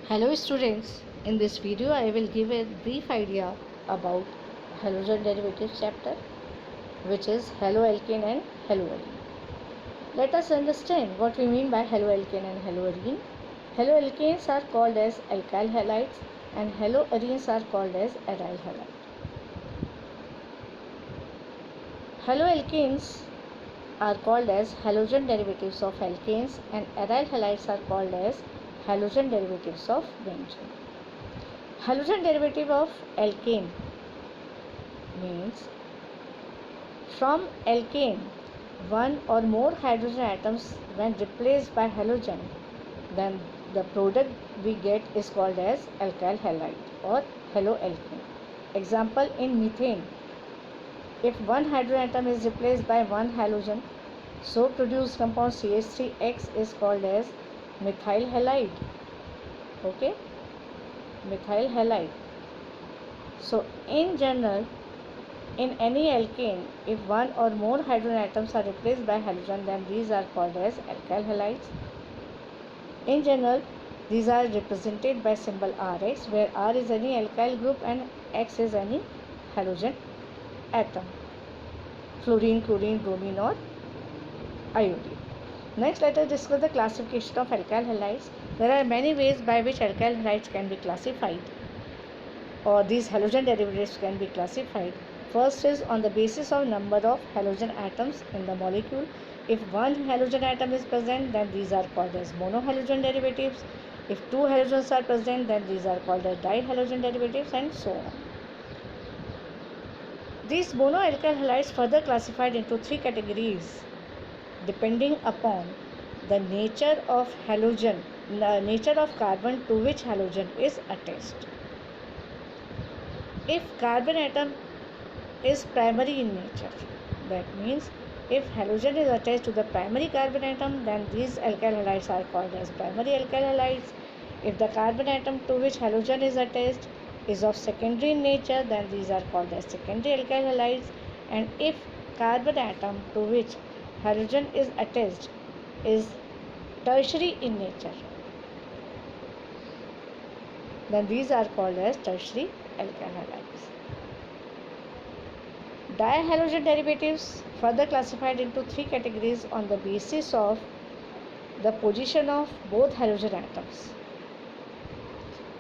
Hello students, in this video I will give a brief idea about halogen derivatives chapter, which is haloalkane and haloarine. Let us understand what we mean by haloalkane and haloarine. Haloalkanes are called as alkyl halides and haloarenes are called as aryl halide. Haloalkanes are called as halogen derivatives of alkanes and aryl halides are called as halogen derivatives of benzene. Halogen derivative of alkane means from alkane one or more hydrogen atoms when replaced by halogen, then the product we get is called as alkyl halide or haloalkane. Example, in methane, if one hydrogen atom is replaced by one halogen, so produced compound CH3X is called as methyl halide. Okay, methyl halide. So in general, in any alkane, if one or more hydrogen atoms are replaced by halogen, then these are called as alkyl halides. In general, these are represented by symbol Rx, where R is any alkyl group and X is any halogen atom. Fluorine, chlorine, bromine or iodine. Next, let us discuss the classification of alkyl halides. There are many ways by which alkyl halides can be classified, or these halogen derivatives can be classified. First is on the basis of number of halogen atoms in the molecule. If one halogen atom is present, then these are called as monohalogen derivatives. If two halogens are present, then these are called as dihalogen derivatives, and so on. These monoalkyl halides further classified into three categories depending upon the nature of halogen, the nature of carbon to which halogen is attached. If carbon atom is primary in nature, that means if halogen is attached to the primary carbon atom, then these alkyl halides are called as primary alkyl halides. If the carbon atom to which halogen is attached is of secondary in nature, then these are called as secondary alkyl halides. And if carbon atom to which halogen is attached is tertiary in nature, then these are called as tertiary alkyl halides. Dihalogen derivatives further classified into three categories on the basis of the position of both halogen atoms.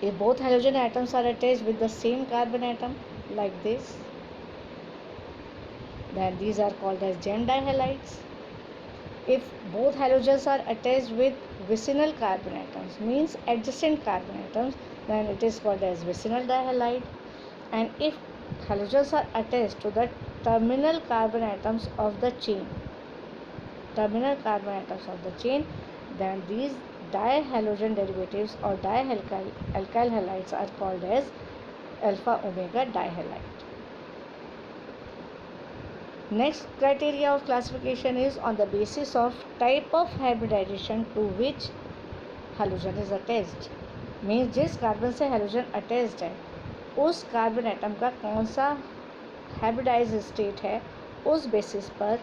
If both halogen atoms are attached with the same carbon atom like this, then these are called as gem dihalides. If both halogens are attached with vicinal carbon atoms, means adjacent carbon atoms, then it is called as vicinal dihalide. And if halogens are attached to the terminal carbon atoms of the chain, then these dihalogen derivatives or dialkyl halides are called as alpha omega dihalide. Next criteria of classification is on the basis of type of hybridization to which halogen is attached. Means जिस carbon से halogen attached है उस carbon atom का कौन सा hybridise state है, उस basis पर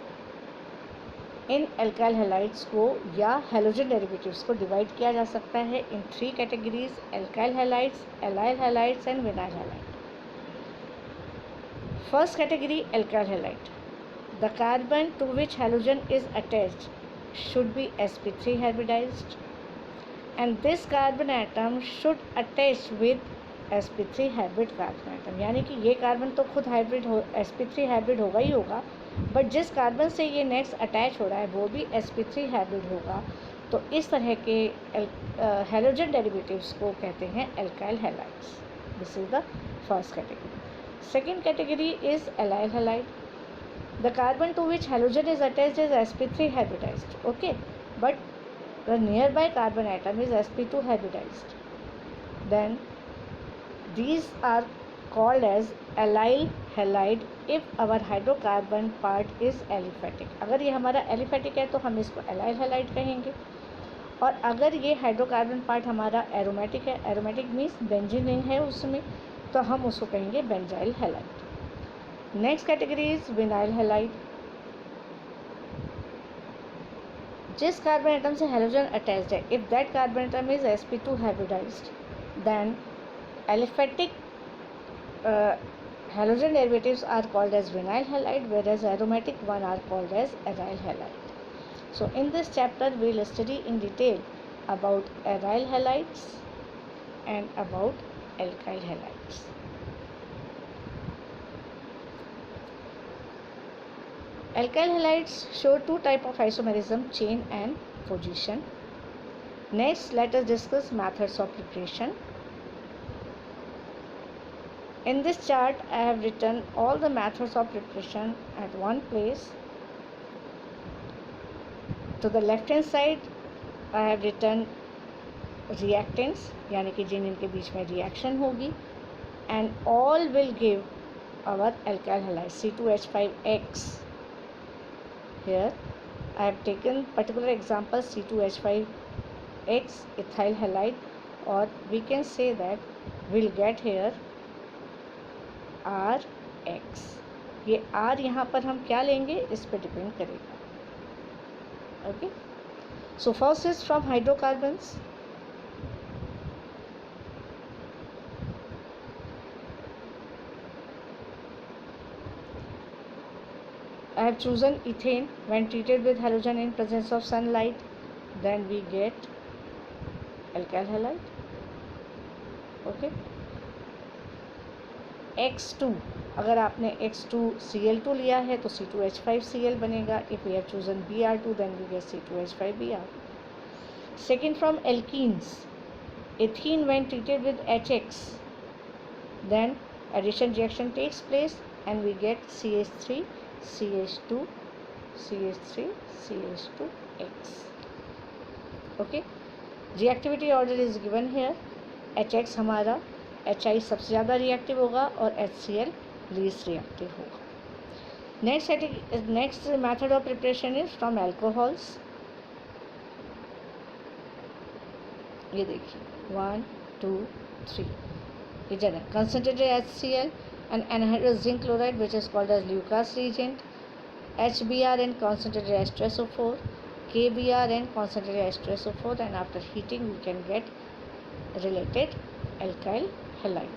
इन एल्काइल हैलाइड्स को या हैलोजन डेरिवेटिव्स को डिवाइड किया जा सकता है in three categories: alkyl halides, allyl halides and vinyl halide. First category alkyl halide. The carbon to which halogen is attached should be sp3 hybridized and this carbon atom should attach with sp3 hybrid carbon atom. यानी कि ये carbon तो खुद hybrid हो, sp3 hybrid होगा ही होगा, but जिस carbon से ये नेक्स्ट अटैच हो रहा है वो भी sp3 हाइब्रिड होगा. तो इस तरह के हैलोजन डेरिवेटिव्स को कहते हैं alkyl halides. This is the first category. Second category is allyl halide. The carbon to which halogen is attached is sp3 hybridized, okay, but the nearby carbon atom is sp2 hybridized. Then these are called as allyl halide if our hydrocarbon part is aliphatic. अगर ये हमारा aliphatic है तो हम इसको allyl halide कहेंगे, और अगर ये हाइड्रोकार्बन पार्ट हमारा एरोमेटिक है, एरोमेटिक मीन्स बेंजीन रिंग है उसमें, तो हम उसको कहेंगे benzyl halide. Next category is vinyl halide. जिस कार्बन एटम से हैलोजन अटैच्ड है, if that carbon atom is sp2 hybridised, Then aliphatic halogen derivatives are called as vinyl halide, whereas aromatic one are called as aryl halide. So in this chapter we will study in detail about aryl halides and about alkyl halides. Alkyl halides show two types of isomerism, chain and position. Next, let us discuss methods of preparation. In this chart, I have written all the methods of preparation at one place. To the left hand side, I have written reactants, यानी कि जिन इनके बीच में reaction होगी, and all will give our alkyl halide C2H5X. Here I have taken particular example C2H5X ethyl halide, or we can say that we'll get here RX. ये R यहाँ पर हम क्या लेंगे इस पर डिपेंड करेगा. Okay, so first is from hydrocarbons. I have chosen ethane. When treated with halogen in presence of sunlight, then we get alkyl halide. Okay, X2, अगर आपने X2Cl2 लिया है तो C2H5Cl बनेगा. If we have chosen Br2, then we get C2H5Br. Second, from alkenes, ethene when treated with HX, then addition reaction takes place and we get CH3 CH2 CH3 CH2X. Okay, reactivity order is given here. HX हमारा HI सबसे ज़्यादा reactive होगा और HCl least reactive होगा. Next method of preparation is from alcohols. ये देखिए 1 2 3 इधर है concentrated HCl and anhydrous zinc chloride which is called as Lucas reagent, HBrN concentrated H2SO4, KBrN concentrated H2SO4, and after heating we can get related alkyl halide.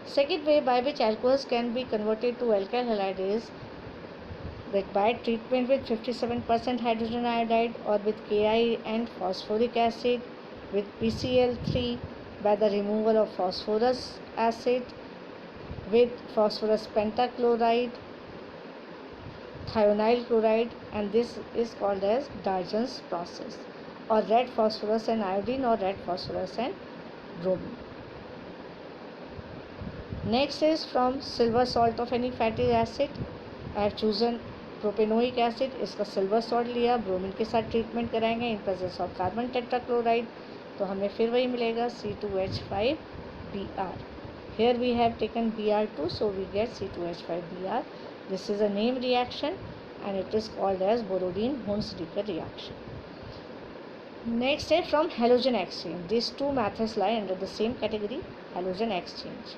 Second way by which alcohols can be converted to alkyl halide is that by treatment with 57% hydrogen iodide or with Ki and phosphoric acid, with PCl3 by the removal of phosphorus acid, with phosphorus pentachloride, thionyl chloride, and this is called as Darjan's process, or red phosphorus and iodine or red phosphorus and bromine. Next is from silver salt of any fatty acid. I have chosen propanoic acid, इसका silver salt लिया, bromine के साथ treatment कराएंगे इन presence of carbon tetrachloride, तो हमें फिर वही मिलेगा C2H5Br. Here we have taken Br2, so we get C2H5Br. This is a name reaction and it is called as Borodin-Hunsliker reaction. Next is from halogen exchange. These two methods lie under the same category, halogen exchange.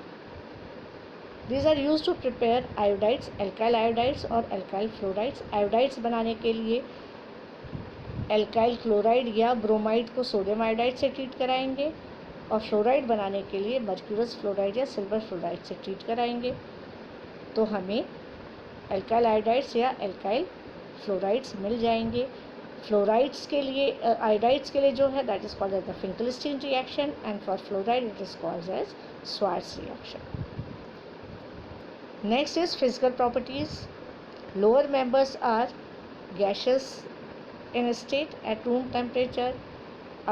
These are used to prepare iodides, alkyl iodides और alkyl fluorides. Iodides बनाने के लिए alkyl chloride या bromide को sodium iodide से treat कराएंगे और fluoride बनाने के लिए मर्क्यूरस फ्लोराइड या सिल्वर फ्लोराइड से ट्रीट कराएंगे, तो हमें alkyl iodides या alkyl fluorides मिल जाएंगे. फ्लोराइड्स के लिए आयोडाइड्स के लिए जो है that is called as the Finkelstein reaction and for fluoride it is called as Swarts reaction. Next is physical properties. Lower members are gaseous in state at room temperature,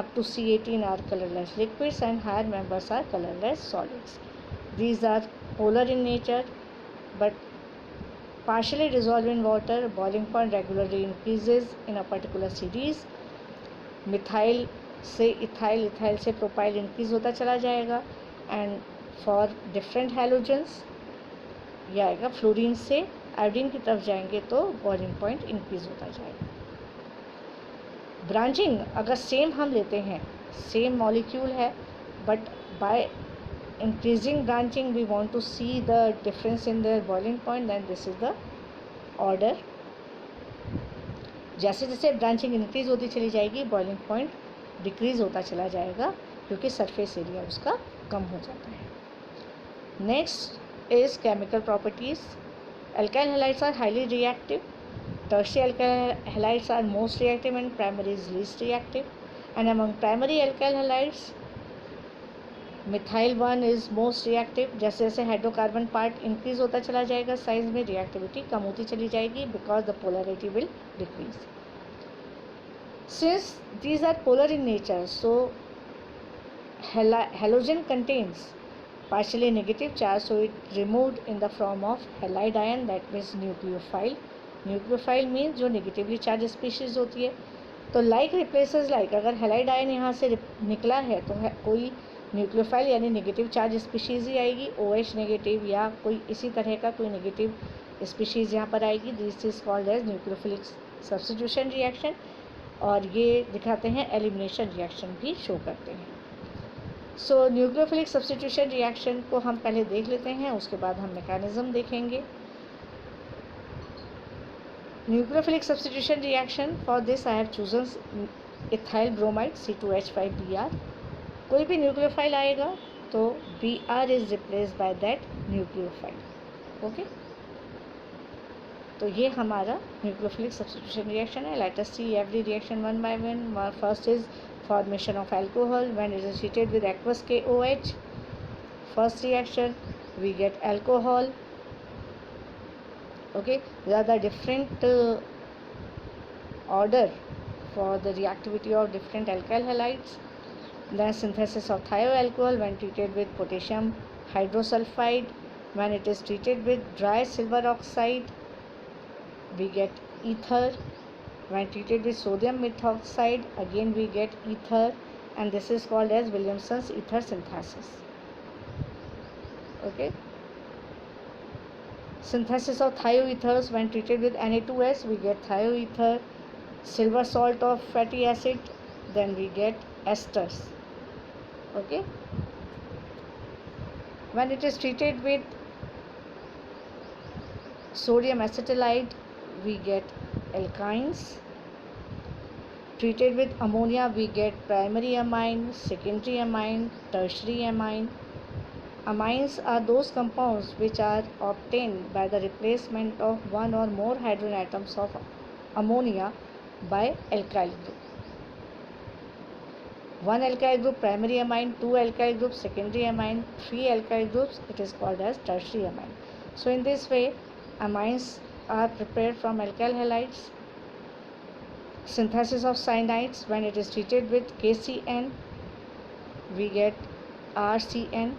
up to C18 are colorless liquids, and higher members are colorless solids. These are polar in nature but partially dissolved in water. Boiling point regularly increases in a particular series. Methyl से ethyl, ethyl से propyl increase होता चला जाएगा. And for different halogens ये आएगा fluorine से iodine की तरफ जाएंगे तो बॉइलिंग पॉइंट इंक्रीज होता जाएगा. ब्रांचिंग अगर सेम हम लेते हैं, सेम मॉलिक्यूल है, but by increasing branching we want to see the difference in their boiling point, then this is the order. जैसे जैसे ब्रांचिंग इंक्रीज होती चली जाएगी बॉइलिंग पॉइंट डिक्रीज़ होता चला जाएगा क्योंकि सरफेस एरिया उसका कम हो जाता है। Next is chemical properties. Alkyl halides are highly reactive. Tertiary alkyl halides are most reactive and primary is least reactive. And among primary alkyl halides, methyl one is most reactive. जैसे जैसे hydrocarbon part increase होता चला जाएगा size में, reactivity कम होती चली जाएगी because the polarity will decrease. Since these are polar in nature, so halogen contains partially negative charge, so it removed in the form of halide ion, that means nucleophile. Nucleophile means जो negatively charged species होती है। तो like replaces like, अगर halide ion यहाँ से निकला है तो कोई न्यूक्लियोफाइल यानी नेगेटिव चार्ज स्पीशीज़ ही आएगी, OH नेगेटिव या कोई इसी तरह का कोई नेगेटिव स्पीशीज़ यहाँ पर आएगी। This is called as nucleophilic substitution reaction, और ये दिखाते हैं एलिमिनेशन रिएक्शन भी शो करते हैं। सो न्यूक्लियोफिलिक सब्स्टिट्यूशन रिएक्शन को हम पहले देख लेते हैं, उसके बाद हम मैकेनिज्म देखेंगे। Nucleophilic substitution reaction, for this I have chosen ethyl bromide C2H5Br। कोई भी न्यूक्लियोफाइल आएगा तो Br is replace by that nucleophile. Okay, तो ये हमारा न्यूक्लियोफिलिक सब्स्टिट्यूशन रिएक्शन है। Late us see every reaction one by one. First is formation of alcohol when it is treated with aqueous KOH. First reaction we get alcohol. Okay, there are the different order for the reactivity of different alkyl halides. Then synthesis of thioalcohol when treated with potassium hydrosulfide. When it is treated with dry silver oxide we get ether. When treated with sodium methoxide, again we get ether, and this is called as Williamson's ether synthesis. Okay. Synthesis of thioethers, when treated with Na2S, we get thioether, silver salt of fatty acid, then we get esters. Okay. When it is treated with sodium acetylide, we get alkynes. Treated with ammonia we get primary amine, secondary amine, tertiary amine. Amines are those compounds which are obtained by the replacement of one or more hydrogen atoms of ammonia by alkyl group. One alkyl group primary amine, two alkyl groups secondary amine, three alkyl groups, it is called as tertiary amine. So in this way amines are prepared from alkyl halides. Synthesis of cyanides, when it is treated with KCN we get RCN,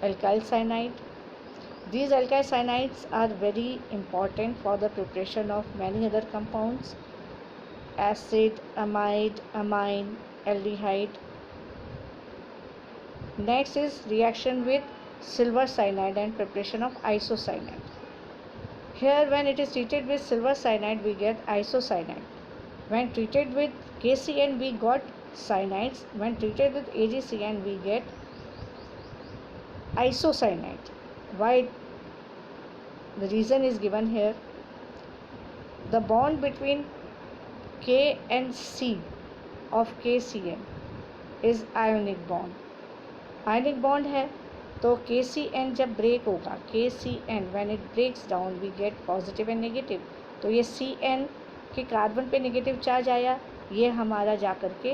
alkyl cyanide. These alkyl cyanides are very important for the preparation of many other compounds: acid, amide, amine, aldehyde. Next is reaction with silver cyanide and preparation of isocyanide. Here when it is treated with silver cyanide we get isocyanide. When treated with KCN we got cyanides. When treated with AgCN we get isocyanide. Why? The reason is given here. The bond between K and C of KCN is ionic bond. Ionic bond है तो KCN जब break होगा, KCN when it breaks down we get positive and negative. तो ये CN के carbon पे negative charge आया, ये हमारा जा कर के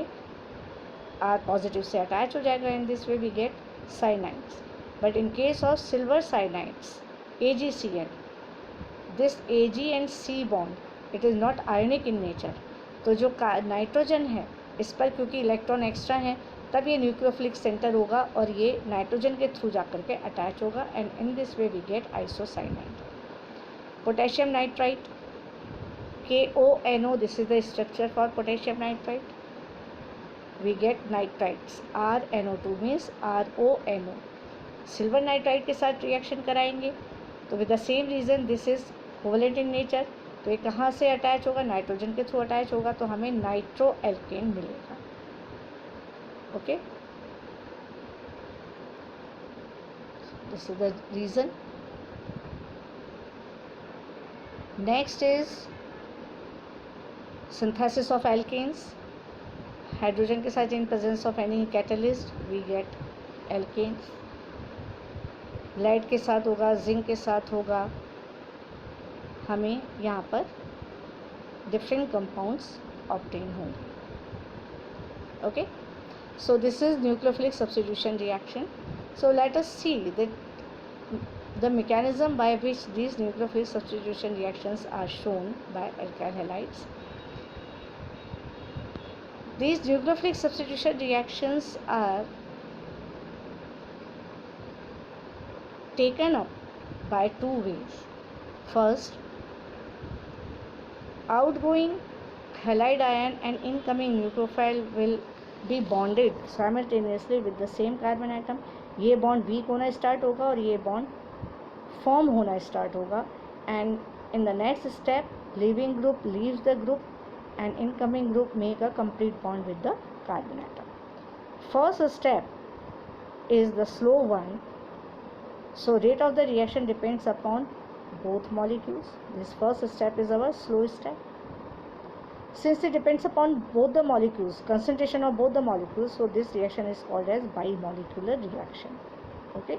R पॉजिटिव से अटैच हो जाएगा. In this way we get cyanides. But in case of silver cyanides AgCN, this Ag and C bond it is not ionic in nature. तो जो नाइट्रोजन है इस पर क्योंकि इलेक्ट्रॉन एक्स्ट्रा है तब ये न्यूक्लियोफिलिक सेंटर होगा और ये नाइट्रोजन के थ्रू जा कर के अटैच होगा. And in this way we get isocyanide. Potassium nitrite KONO, this is the structure for potassium nitrite. We get nitrites. RNO2 means RONO. Silver nitrite के साथ रिएक्शन कराएंगे तो with the same reason this is covalent in nature. तो ये कहाँ से attach होगा? Nitrogen के थ्रू अटैच होगा तो हमें नाइट्रो एल्केन मिलेगा. Okay, this is the reason. Next is synthesis of alkanes. Hydrogen के साथ in presence of any catalyst we get alkanes. Lead के साथ होगा, जिंक के साथ होगा, हमें यहाँ पर डिफरेंट कंपाउंड्स ऑब्टेन होंगे। Okay, so this is nucleophilic substitution reaction. So let us see the mechanism by which these nucleophilic substitution reactions are shown by alkyl halides. These nucleophilic substitution reactions are taken up by two ways. First, outgoing halide ion and incoming nucleophile will be bonded simultaneously with the same carbon atom. ये bond weak होना start होगा और ये bond form होना start होगा, and in the next step leaving group leaves the group and incoming group make a complete bond with the carbon atom. First step is the slow one, so rate of the reaction depends upon both molecules. This first step is our slow step. Since it depends upon both the molecules, concentration of both the molecules, so this reaction is called as bimolecular reaction. Okay,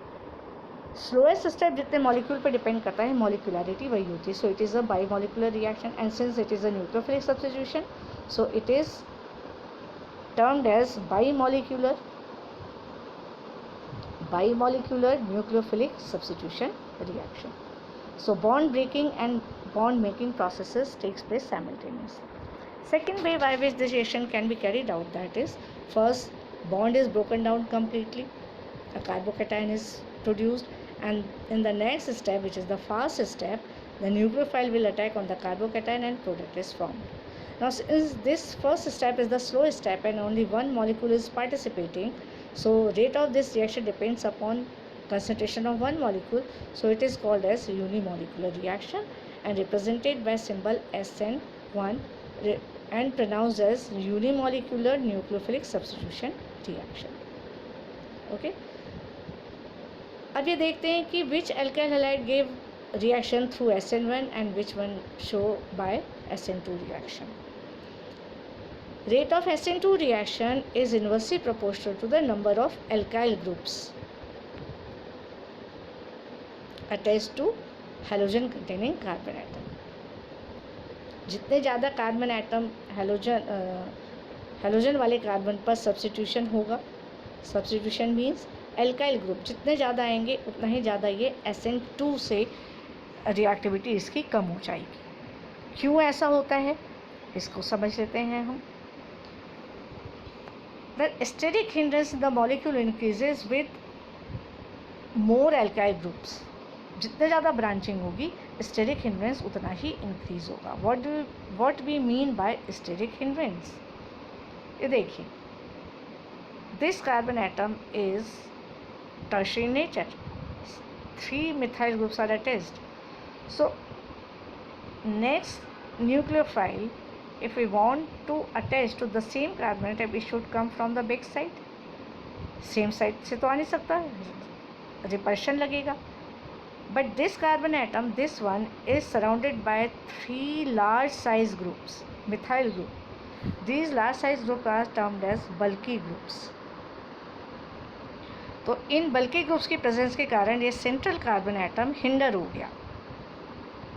slowest step जितने molecule पे depend करता है molecularity वही होती है, so it is a bimolecular reaction, and since it is a nucleophilic substitution so it is termed as bimolecular nucleophilic substitution reaction. So bond breaking and bond making processes takes place simultaneously. Second way by which this reaction can be carried out, that is, first bond is broken down completely, a carbocation is produced, and in the next step, which is the fast step, the nucleophile will attack on the carbocation and product is formed. Now since this first step is the slow step and only one molecule is participating, so rate of this reaction depends upon concentration of one molecule, so it is called as unimolecular reaction and represented by symbol SN1 and pronounced as unimolecular nucleophilic substitution reaction. Okay, अब ये देखते हैं कि which alkyl halide gave reaction through SN1 and which one show by SN2 reaction. Rate of SN2 reaction is inversely proportional to the number of alkyl groups attached to halogen containing carbon atom. जितने ज़्यादा carbon atom halogen वाले carbon पर substitution होगा, substitution means alkyl group जितने ज़्यादा आएंगे उतना ही ज़्यादा ये SN2 से रिएक्टिविटी इसकी कम हो जाएगी. क्यों ऐसा होता है इसको समझ लेते हैं हम. The steric hindrance in the molecule increases with more alkyl groups. जितने ज़्यादा ब्रांचिंग होगी स्टेरिक हिंड्रेंस उतना ही इंक्रीज होगा. What we mean by steric hindrance, ये देखिए, this carbon atom is tertiary in nature, 3 methyl groups are attached. So next nucleophile, if we want to attach to the same carbon atom, it should come from the back side. Same side से तो आ नहीं सकता, repulsion लगेगा. But this carbon atom, this one is surrounded by 3 large size groups, methyl group. These large size groups are termed as bulky groups. तो इन बल्कि groups की presence के कारण ये सेंट्रल कार्बन एटम हिंडर हो गया,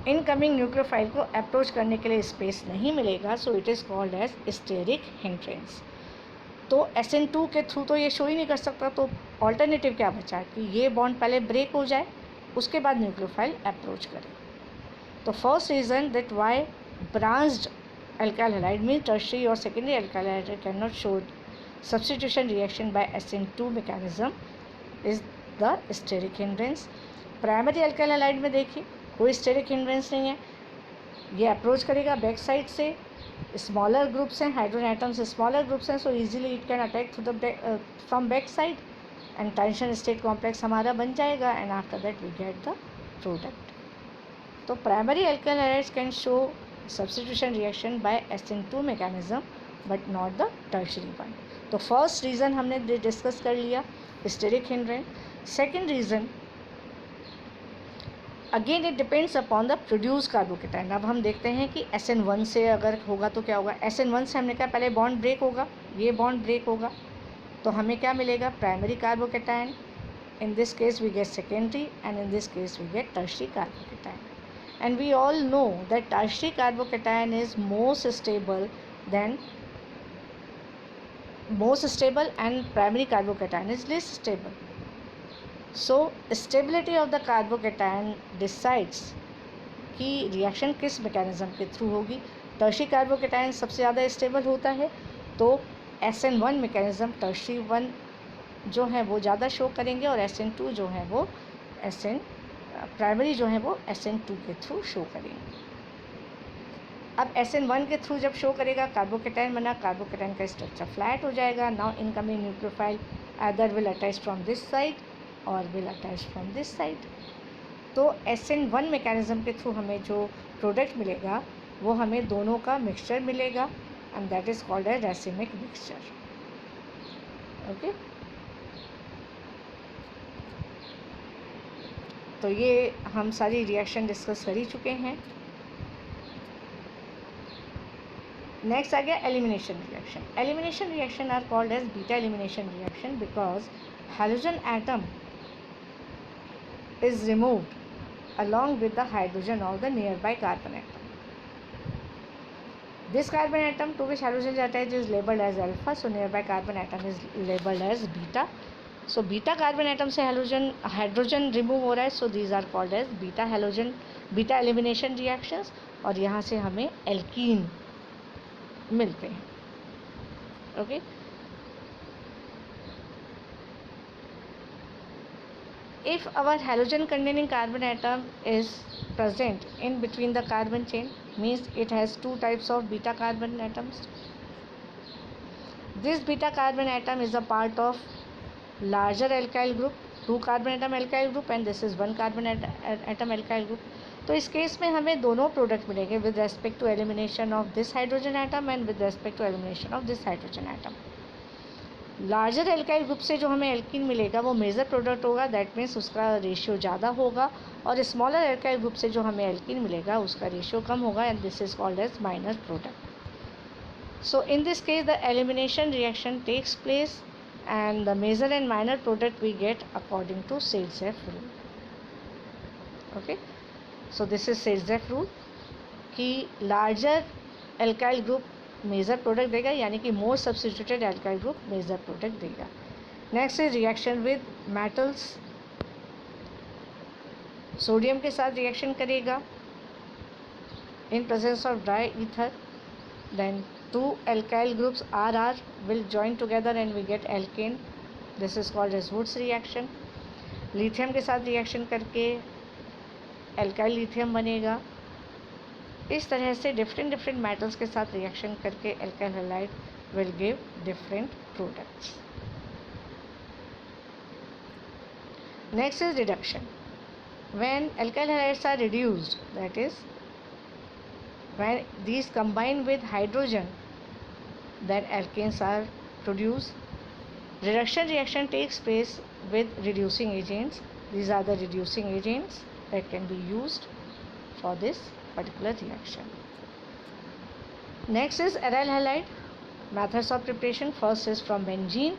इनकमिंग न्यूक्लियोफाइल को approach करने के लिए स्पेस नहीं मिलेगा, so it is called as steric hindrance. तो SN2 के थ्रू तो ये शो ही नहीं कर सकता, तो ऑल्टरनेटिव क्या बचा कि ये बॉन्ड पहले ब्रेक हो जाए उसके बाद न्यूक्लियोफाइल अप्रोच करे. तो first reason that why branched alkyl halide means tertiary or secondary alkyl halide cannot show substitution reaction by SN2 mechanism is the steric hindrance. Primary alkyl halide में देखिए कोई steric hindrance नहीं है, ये approach करेगा back side से, smaller groups हैं, hydrogen atoms smaller groups हैं, so easily it can attack through the from back side and tension state complex हमारा बन जाएगा, and after that we get the product. तो primary alkyl halides can show substitution reaction by SN2 mechanism but not the tertiary one. तो first reason हमने discuss कर लिया, steric hindrance. Second reason again it depends upon the produce carbocation. अब हम देखते हैं कि SN1 से अगर होगा तो क्या होगा। SN1 से हमने कहा पहले बॉन्ड ब्रेक होगा, ये बॉन्ड ब्रेक होगा, तो हमें क्या मिलेगा, primary carbocation. In this case we get secondary and in this case we get tertiary carbocation. And we all know that tertiary carbocation is most stable and primary carbocation is less stable. So stability of the carbocation decides कि reaction किस mechanism के through होगी। Tertiary carbocation सबसे ज़्यादा stable होता है, तो SN1 mechanism tertiary 1 जो है वो ज़्यादा शो करेंगे और SN2 जो है वो प्राइमरी जो है वो SN2 के थ्रू शो करेंगे। अब SN1 के थ्रू जब शो करेगा कार्बोकेटाइन बना, कार्बोकेटाइन का स्ट्रक्चर फ्लैट हो जाएगा। Now incoming nucleophile either will attach from this side or will attach from this side। तो SN1 मैकेनिज्म के थ्रू हमें जो प्रोडक्ट मिलेगा वो हमें दोनों का मिक्सचर मिलेगा and that is called as racemic mixture. Okay, तो ये हम सारी रिएक्शन डिस्कस कर ही चुके हैं। नेक्स्ट आ गया elimination reaction. Elimination reaction are called as beta elimination reaction because hydrogen atom is removed along with the hydrogen of the nearby carbon atom. This carbon atom to which hydrogen is attached is labeled as alpha, so nearby carbon atom is labeled as beta. So beta carbon atom से hydrogen remove हो रहा है, so these are called as beta elimination reactions, और यहाँ से हमें alkene मिलते हैं। Okay, if our halogen containing carbon atom is present in between the carbon chain, means it has two types of beta carbon atoms. This beta carbon atom is a part of larger alkyl group, 2 carbon atom alkyl group, and this is 1 carbon atom alkyl group. तो इस case में हमें दोनों product मिलेंगे with respect to elimination of this hydrogen atom and with respect to elimination of this hydrogen atom. Larger alkyl group से जो हमें alkene मिलेगा वो मेजर प्रोडक्ट होगा, दैट मीन्स उसका रेशियो ज़्यादा होगा, और स्मॉलर एल्काइल ग्रुप से जो हमें एल्कीन मिलेगा उसका रेशियो कम होगा, and this is called as minor product. So in this case the elimination reaction takes place and the major and minor product we get according to Saytzeff rule. Okay, so this is Saytzeff rule कि larger alkyl group major product देगा, यानी कि more substituted alkyl group major product देगा। Next is reaction with metals. Sodium के साथ reaction करेगा in presence of dry ether, then 2 alkyl groups RR will join together and we get alkane. This is called as Woods reaction. Lithium के साथ reaction करके alkyl lithium बनेगा। इस तरह से डिफरेंट मेटल्स के साथ रिएक्शन करके alkyl halide will give different products. Next is reduction. When alkyl halides are reduced, that is when these combine with hydrogen, then alkanes are produced. Reduction reaction takes place with reducing agents. These are the reducing agents that can be used for this particular reaction. Next is aryl halide. Methods of preparation. First is from benzene.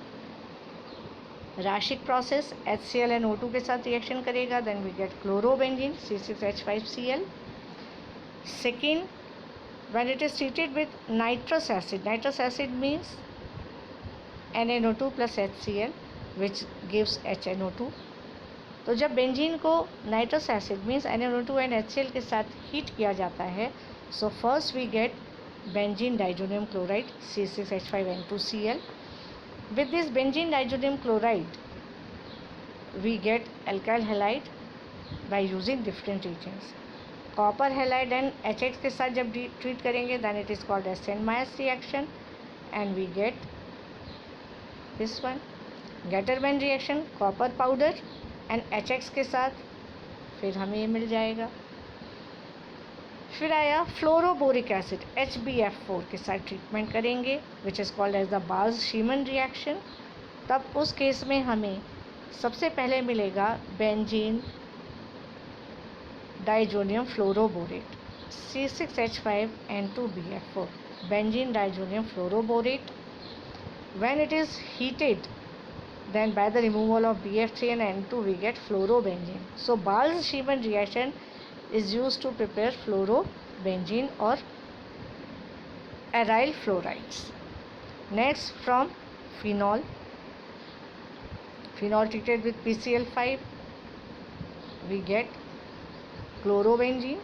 Raschig process, HCl and O2 के साथ reaction करेगा, then we get chlorobenzene C6H5Cl. Second, when it is treated with nitrous acid means NaNO2 plus HCl which gives HNO2. तो जब benzene को nitrous acid means NaNO2 and HCl के साथ heat किया जाता है, so first we get benzene diazonium chloride C6H5N2Cl. With this benzene diazonium chloride we get alkyl halide by using different agents. Copper halide and HX के साथ जब treat करेंगे then it is called as सेन-मायर्स reaction and we get this one. Gattermann reaction, copper powder and HX के साथ फिर हमें ये मिल जाएगा। फिर आया फ्लोरोबोरिक एसिड HbF4 के साथ ट्रीटमेंट करेंगे which is called as the Balz Schiemann reaction. तब उस केस में हमें सबसे पहले मिलेगा benzene diazonium fluoroborate, C6H5N2BF4, benzene diazonium fluoroborate. When it is heated, then by the removal of BF3 and N2 we get fluorobenzene. So Bals-Schiemann reaction is used to prepare fluorobenzene or aryl fluorides. Next, from phenol treated with PCl5 we get chlorobenzene.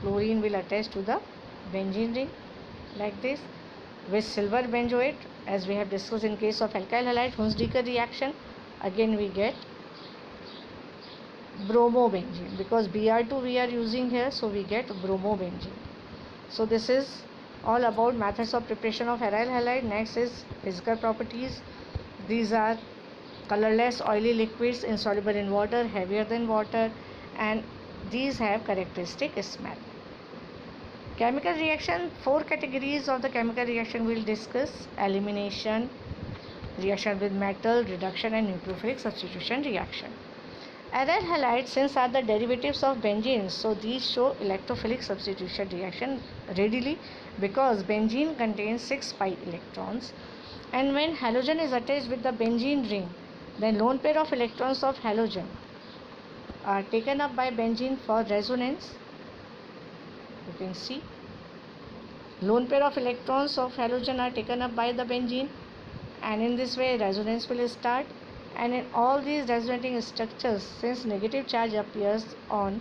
Chlorine will attach to the benzene ring like this. With silver benzoate, as we have discussed in case of alkyl halide Hunsdiecker reaction, again we get bromobenzene, because Br2 we are using here, so we get bromobenzene. So this is all about methods of preparation of aryl halide. Next is physical properties. These are colorless oily liquids insoluble in water, heavier than water, and these have characteristic smell. Chemical reaction, 4 categories of the chemical reaction we will discuss: elimination, reaction with metal, reduction, and nucleophilic substitution reaction. Aryl halides, since are the derivatives of benzene, so these show electrophilic substitution reaction readily, because benzene contains 6 pi electrons, and when halogen is attached with the benzene ring, then lone pair of electrons of halogen are taken up by benzene for resonance. You can see lone pair of electrons of halogen are taken up by the benzene, and in this way resonance will start. And in all these resonating structures, since negative charge appears on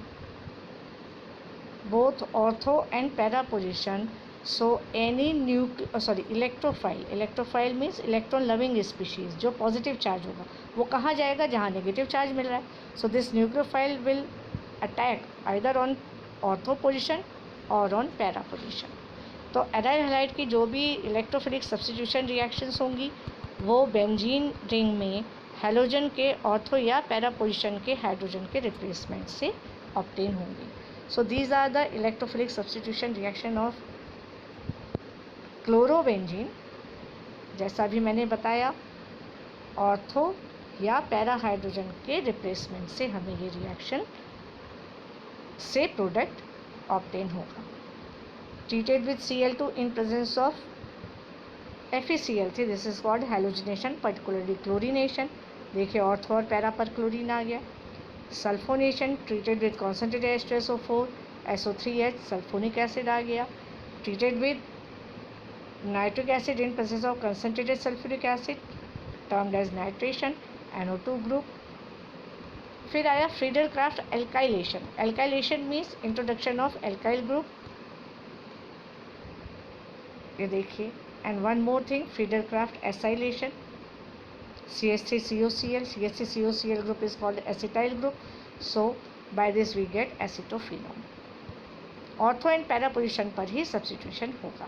both ortho and para position, so any electrophile means electron loving species, जो positive charge होगा वो कहाँ जाएगा, जहाँ negative charge मिल रहा है. So this nucleophile will attack either on ortho position or on para position. तो aryl halide की जो भी इलेक्ट्रोफिलिक सब्स्टिट्यूशन रिएक्शंस होंगी वो बेंजीन रिंग में हैलोजन के ऑर्थो या पैरा पोजिशन के हाइड्रोजन के रिप्लेसमेंट से ऑब्टेन होंगी. So these are the electrophilic substitution reaction of chlorobenzene. जैसा भी मैंने बताया, ऑर्थो या पैरा हाइड्रोजन के रिप्लेसमेंट से हमें ये रिएक्शन से प्रोडक्ट ऑब्टेन होगा. Treated with Cl2 in presence of FeCl3, this is called halogenation, particularly chlorination. देखिए ऑर्थो और पैरा पर क्लोरीन आ गया. Sulphonation, treated with concentrated H2SO4, SO3H, sulphonic acid आ गया. Treated with nitric acid in presence of concentrated sulfuric acid, termed as nitration, NO2 group. फिर आया Friedel Crafts alkylation. Alkylation means introduction of alkyl group, ये देखिए. And one more thing, Friedel Crafts acylation. CH3COCl, CH3COCl group is called acetyl group. So by this we get acetophenone. Ortho and para position पर ही substitution होगा.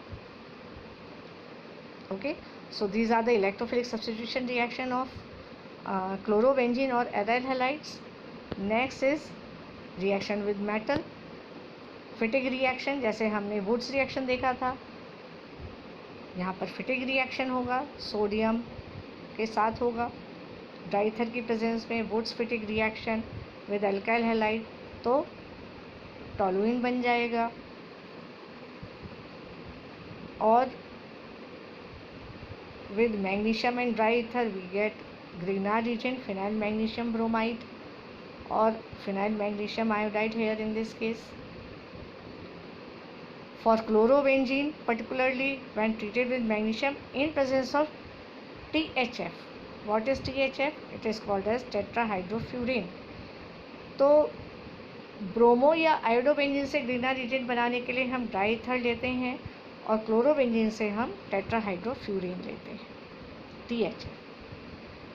Okay, so these are the electrophilic substitution reaction of chlorobenzene और aryl halides. Next is reaction with metal, Fittig reaction. जैसे हमने Wurtz reaction देखा था, यहाँ पर फिटिग रिएक्शन होगा, सोडियम के साथ होगा. डाइथर की प्रेजेंस में Wurtz Fittig reaction with alkyl halide, तो टॉलुइन बन जाएगा. और with magnesium and dry ether we get Grignard agent, phenyl magnesium bromide और phenyl magnesium iodide here in this case. For chlorobenzene, particularly when treated with magnesium in presence of THF. What is THF? It is called as tetrahydrofuran. तो bromo या iodobenzene से Grignard agent बनाने के लिए हम डाइथर लेते हैं, और क्लोरोबेंजीन से हम टेट्राहाइड्रोफ्यूरेन लेते हैं, THF.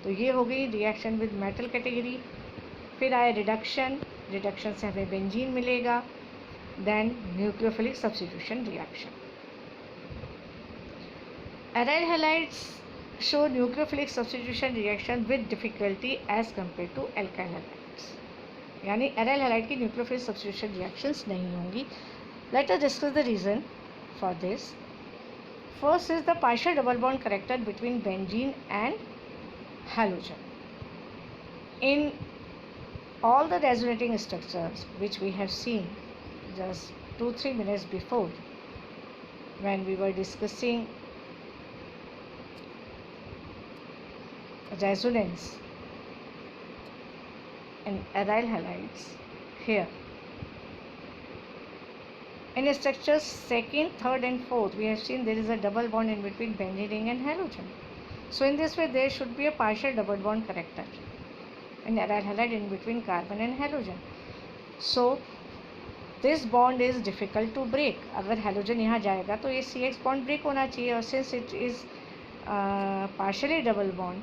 तो ये हो गई रिएक्शन विद मेटल कैटेगरी. फिर आया रिडक्शन. रिडक्शन से हमें बेंजीन मिलेगा. Then nucleophilic substitution reaction. Aryl halides show nucleophilic substitution reaction with difficulty as compared to alkyl halides. यानी aryl halide की nucleophilic substitution reactions नहीं होंगी. Let us discuss the reason for this. First is the partial double bond character between benzene and halogen. In all the resonating structures which we have seen just 2-3 minutes before when we were discussing resonance in aryl halides. Here in structures 2nd, 3rd and 4th, we have seen there is a double bond in between benzene ring and halogen. So in this way there should be a partial double bond character in aryl halide in between carbon and halogen. So this bond is difficult to break. अगर halogen यहाँ जाएगा तो ये CX bond break होना चाहिए, और since it is partially double bond,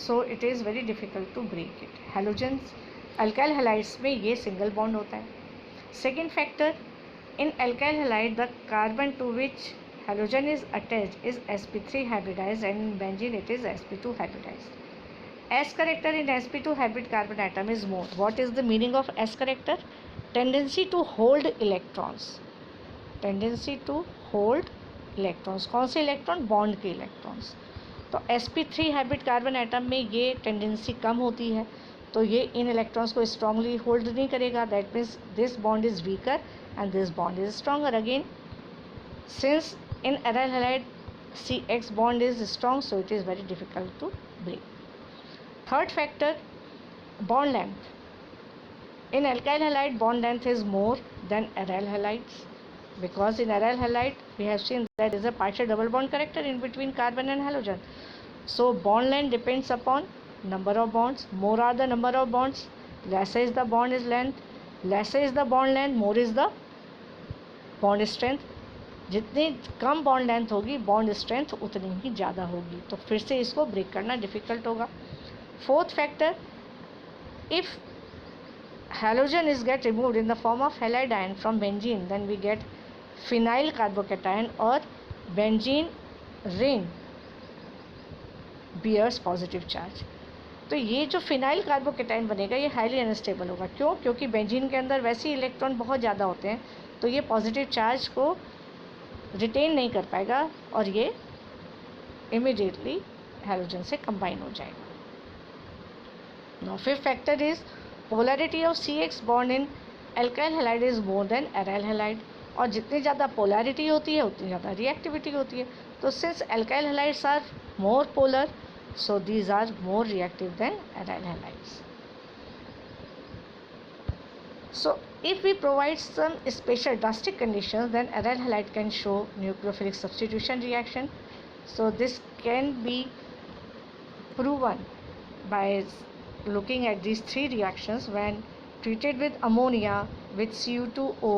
so it is very difficult to break it. Halogens alkyl halides में ये single bond होता है. Second factor, in alkyl halide the carbon to which halogen is attached is sp3 hybridized, and in benzene it is sp2 hybridized. S character in sp2 hybrid carbon atom is more. What is the meaning of S character? Tendency to hold electrons. Tendency to hold electrons. कौन से electron? Bond के electrons. तो sp3 hybrid carbon atom में ये tendency कम होती है, तो ये इन इलेक्ट्रॉन्स को स्ट्रांगली होल्ड नहीं करेगा. That means this bond is weaker and this bond is stronger. Again since in aryl halide CX bond is strong, so it is very difficult to break. Third factor, bond length. In alkyl halide bond length is more than aryl halides, because in aryl halide we have seen that there is a partial double bond character in between carbon and halogen. So bond length depends upon number of bonds. More are the number of bonds, lesser is the bond is length. Lesser is the bond length, more is the bond strength. जितनी कम bond length होगी bond strength उतनी ही ज़्यादा होगी, तो फिर से इसको break करना डिफ़िकल्ट होगा. Fourth factor, if halogen is get removed in the form of halide ion from benzene, then we get phenyl carbocation or benzene ring bears positive charge. तो ये जो फिनाइल कार्बोकेटाइन बनेगा ये हाईली अनस्टेबल होगा. क्यों? क्योंकि benzene के अंदर वैसे ही इलेक्ट्रॉन बहुत ज़्यादा होते हैं, तो ये पॉजिटिव चार्ज को रिटेन नहीं कर पाएगा और ये इमीडिएटली हैलोजन से कंबाइन हो जाएगा. Now fifth factor is polarity of CX bond in alkyl halide is more than aryl halide. और जितनी ज़्यादा पोलैरिटी होती है उतनी ज़्यादा रिएक्टिविटी होती है. तो since alkyl halides are more polar, so these are more reactive than aryl halides. So if we provide some special drastic conditions, then aryl halide can show nucleophilic substitution reaction. So this can be proven by looking at these three reactions. When treated with ammonia with Cu2O,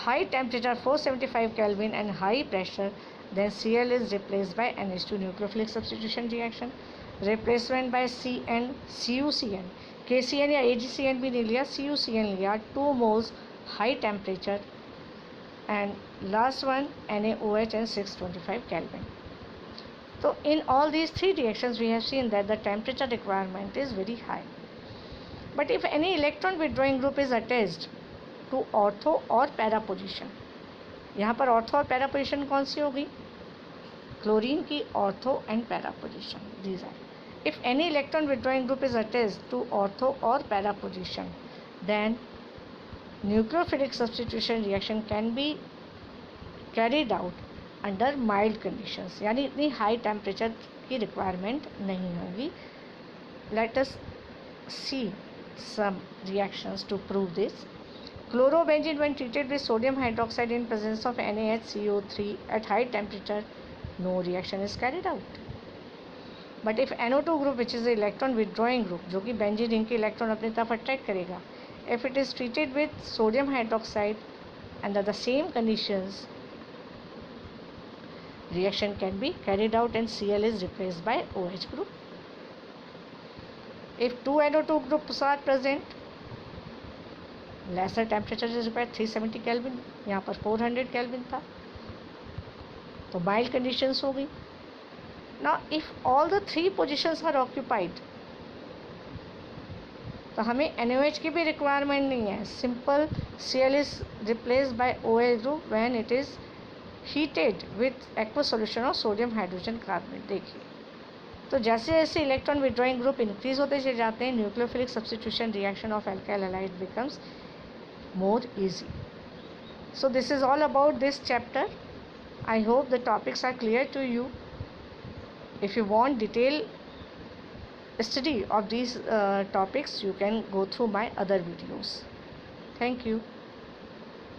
high temperature 475 Kelvin and high pressure, then Cl is replaced by NH2, nucleophilic substitution reaction. Replacement by CN, CuCN, KCN या AgCN भी नहीं लिया, CuCN लिया 2 moles high temperature, and last one NaOH and 625 Kelvin. So in all these three reactions we have seen that the temperature requirement is very high. But if any electron withdrawing group is attached to ortho or para position, यहाँ पर ortho और para position कौन सी होगी? Chlorine की ortho and para position. These are if any electron withdrawing group is attached to ortho और para position, then nucleophilic substitution reaction can be carried out under mild conditions, यानी इतनी high temperature की requirement नहीं होगी. Let us see some reactions to prove this. Chlorobenzene when treated with sodium hydroxide in presence of NaHCO3 at high temperature, no reaction is carried out. But if NO2 group, which is the electron withdrawing group, जो कि benzene ring के electron अपनी तरफ attract करेगा, if it is treated with sodium hydroxide under the same conditions, reaction can be carried out and Cl is replaced by OH group. If two NO2 groups are present, lesser temperature is required, 370 Kelvin, यहाँ पर 400 Kelvin था, तो mild conditions हो गई. Now if all the three positions are occupied, तो हमें NaOH की भी requirement नहीं है. Simple Cl is replaced by OH group when it is heated with aqueous solution of sodium hydrogen carbonate. देखिए, तो जैसे जैसे इलेक्ट्रॉन विड्रॉइंग ग्रुप इंक्रीज होते चले जाते हैं, nucleophilic substitution reaction of alkyl halide becomes more easy. So this is all about this chapter. I hope the topics are clear to you. If you want detailed study of these topics, you can go through my other videos. Thank you.